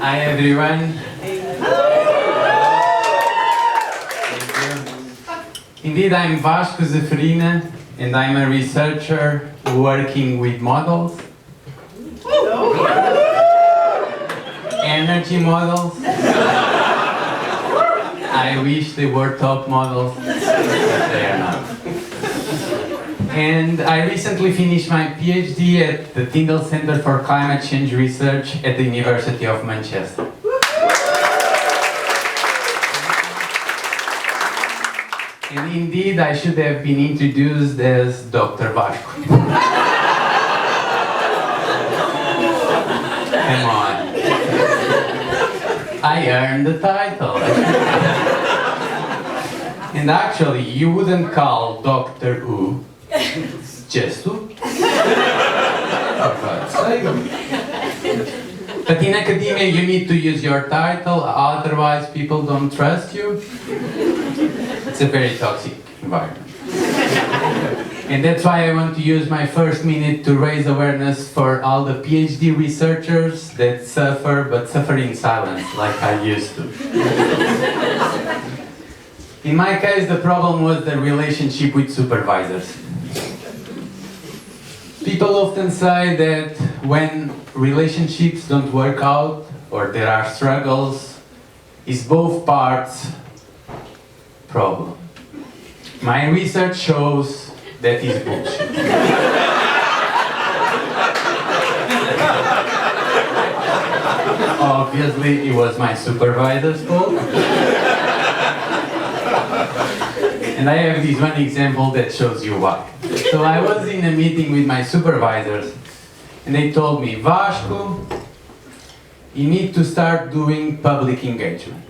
Hi everyone. Indeed, I'm Vasco Zeferina, and I'm a researcher working with models, energy models. I wish they were top models, but they are not. And I recently finished my PhD at the Tyndall Center for Climate Change Research at the University of Manchester. And indeed, I should have been introduced as Dr. Vasco. Come on. I earned the title. And actually, you wouldn't call Doctor Who just Who. For God's sake. But in academia, you need to use your title, otherwise people don't trust you. It's a very toxic environment. And that's why I want to use my first minute to raise awareness for all the PhD researchers that suffer, but suffer in silence, like I used to. In my case, the problem was the relationship with supervisors. People often say that when relationships don't work out, or there are struggles, it's both parts problem. My research shows that is bullshit. Obviously, it was my supervisor's fault. And I have this one example that shows you why. So I was in a meeting with my supervisors, and they told me, Vasco, you need to start doing public engagement.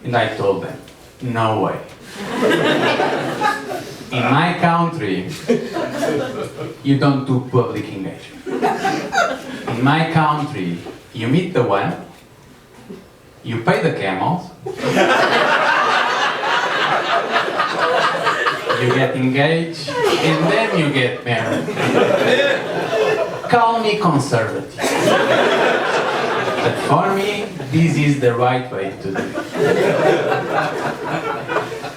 And I told them, no way. In my country, you don't do public engagement. In my country, you meet the one, you pay the camels, you get engaged, and then you get married. Call me conservative. But for me, this is the right way to do it.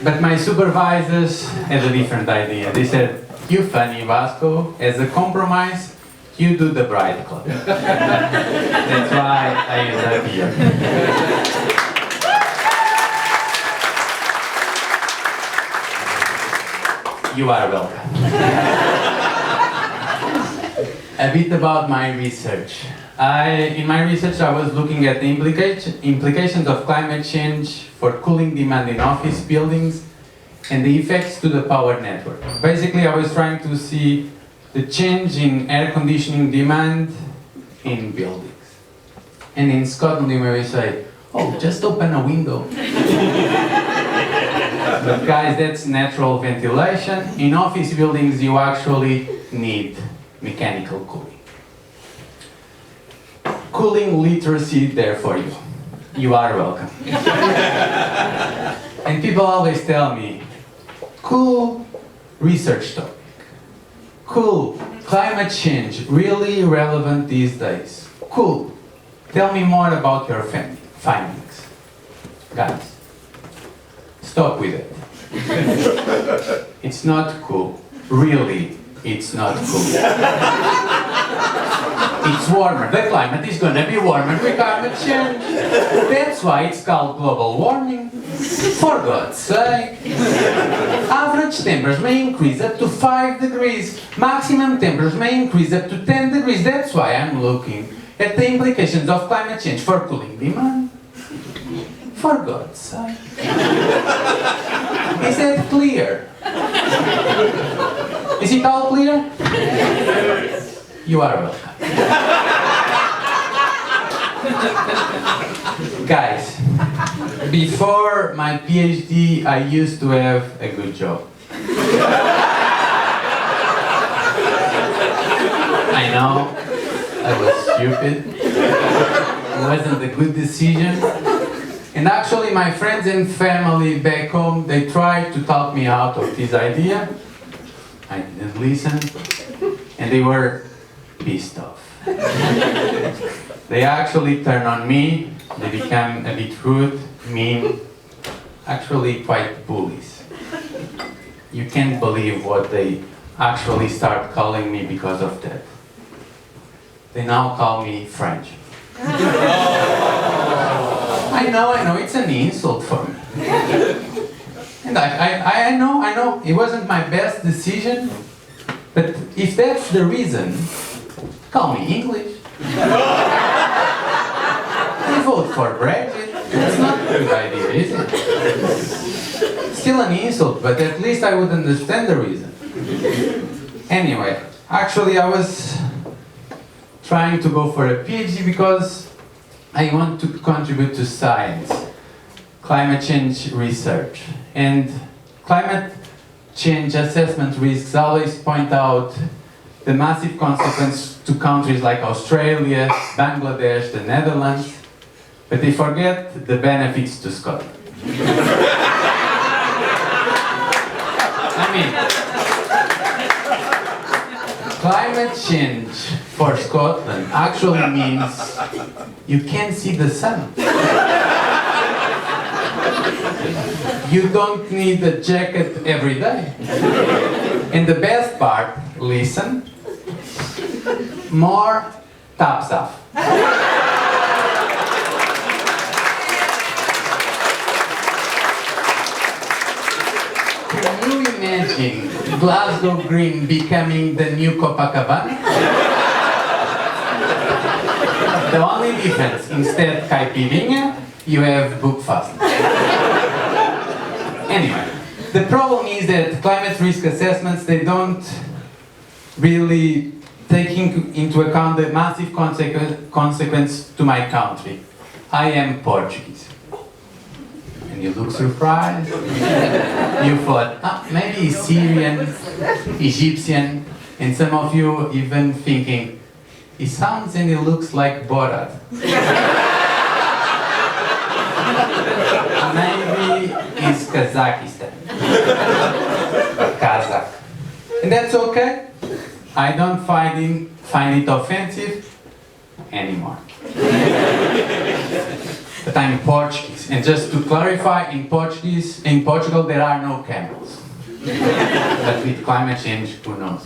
But my supervisors had a different idea. They said, you funny, Vasco, as a compromise, you do the bride club. That's why I ended up here. You are welcome. A bit about my research. In my research, I was looking at the implications of climate change for cooling demand in office buildings and the effects to the power network. Basically, I was trying to see the change in air conditioning demand in buildings. And in Scotland, you may say, oh, just open a window. But guys, that's natural ventilation. In office buildings, you actually need mechanical cooling. Cooling literacy there for you. You are welcome. And people always tell me, cool research topic. Cool, climate change, really relevant these days. Cool, tell me more about your findings. Guys, stop with it. It's not cool. Really, it's not cool. It's warmer. The climate is going to be warmer with climate change. That's why it's called global warming. For God's sake. Average temperatures may increase up to 5 degrees. Maximum temperatures may increase up to 10 degrees. That's why I'm looking at the implications of climate change for cooling demand. For God's sake. Is that clear? Is it all clear? You are welcome. Guys, before my PhD, I used to have a good job. I know, I was stupid. It wasn't a good decision. And actually, my friends and family back home, they tried to talk me out of this idea. I didn't listen, and they were pissed off. They actually turn on me, they become a bit rude, mean, actually quite bullies. You can't believe what they actually start calling me because of that. They now call me French. I know, it's an insult for me. And I know, it wasn't my best decision, but if that's the reason, call me English. I vote for Brexit. It's not a good idea, is it? Still an insult, but at least I would understand the reason. Anyway, actually I was trying to go for a PhD because I want to contribute to science, climate change research. And climate change assessment risks always point out the massive consequence to countries like Australia, Bangladesh, the Netherlands, but they forget the benefits to Scotland. I mean, climate change for Scotland actually means you can't see the sun. You don't need a jacket every day. And the best part, listen, more tops off. Can you imagine Glasgow Green becoming the new Copacabana? The only difference, instead caipirinha, you have bookfast. Anyway, the problem is that climate risk assessments, they don't really take into account the massive consequence to my country. I am Portuguese. And you look surprised. You thought, maybe Syrian, Egyptian, and some of you even thinking, he sounds and he looks like Borat. Maybe it's Kazakhstan. Kazakh. And that's okay. I don't find it offensive anymore. But I'm Portuguese. And just to clarify, in Portugal there are no camels. But with climate change, who knows?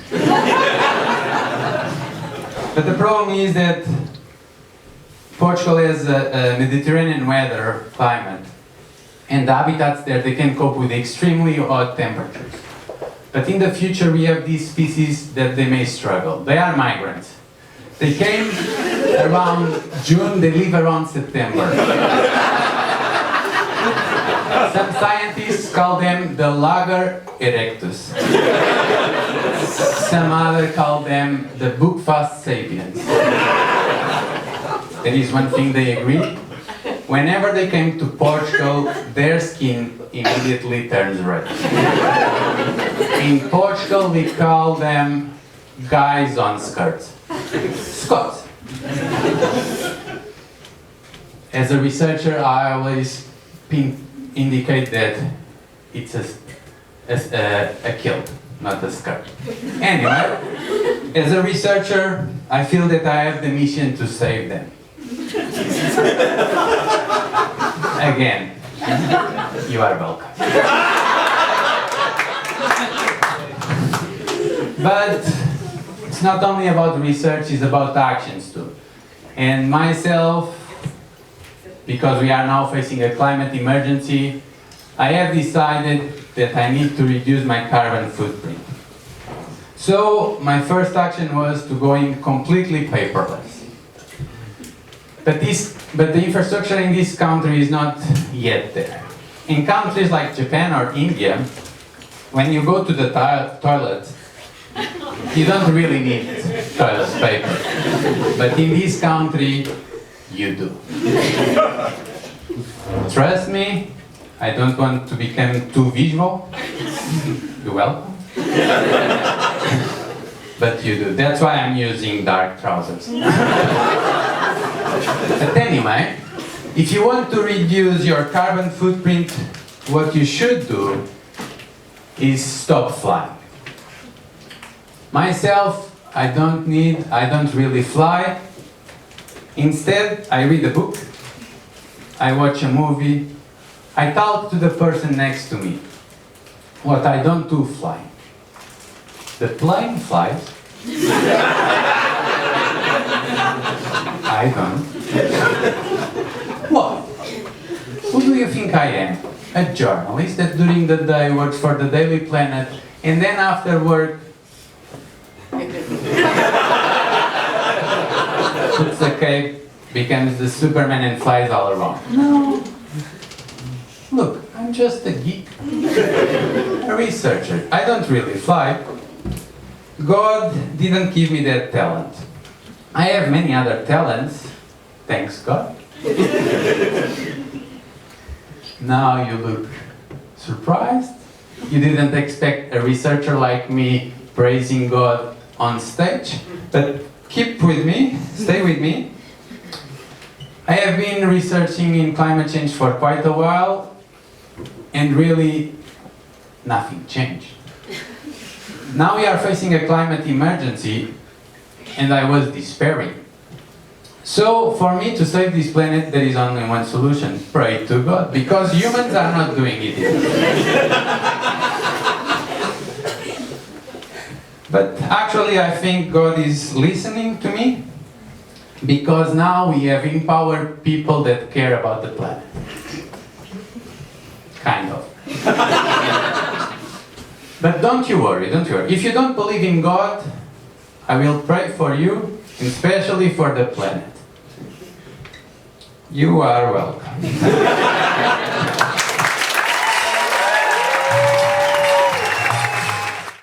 But the problem is that Portugal has a Mediterranean weather climate, and the habitats there, they can cope with extremely hot temperatures. But in the future we have these species that they may struggle. They are migrants. They came around June, they leave around September. Some scientists call them the Lager erectus. Some others call them the bookfast sapiens. There is one thing they agree. Whenever they came to Portugal, their skin immediately turns red. In Portugal, we call them guys on skirts. Scots. As a researcher, I always indicate that it's a kilt, not a skirt. Anyway, as a researcher, I feel that I have the mission to save them. Again, you are welcome. But it's not only about research, it's about actions too. And myself, because we are now facing a climate emergency, I have decided that I need to reduce my carbon footprint. So my first action was to go in completely paperless. But the infrastructure in this country is not yet there. In countries like Japan or India, when you go to the toilet, you don't really need toilet paper. But in this country, you do. Trust me, I don't want to become too visual. You're welcome. But you do. That's why I'm using dark trousers. But anyway, if you want to reduce your carbon footprint, what you should do is stop flying. Myself, I don't really fly. Instead, I read a book, I watch a movie, I talk to the person next to me. What I don't do flying. The plane flies. I don't. What? Who do you think I am? A journalist that during the day works for the Daily Planet and then after work puts the cape, becomes the Superman and flies all around. No. Look, I'm just a geek. A researcher. I don't really fly. God didn't give me that talent. I have many other talents. Thanks, God. Now you look surprised. You didn't expect a researcher like me praising God on stage. But keep with me, stay with me. I have been researching in climate change for quite a while, and really nothing changed. Now we are facing a climate emergency, and I was despairing. So, for me to save this planet, there is only one solution. Pray to God, because humans are not doing it yet. But actually, I think God is listening to me, because now we have empowered people that care about the planet. Kind of. But don't you worry, don't you worry. If you don't believe in God, I will pray for you, especially for the planet. You are welcome.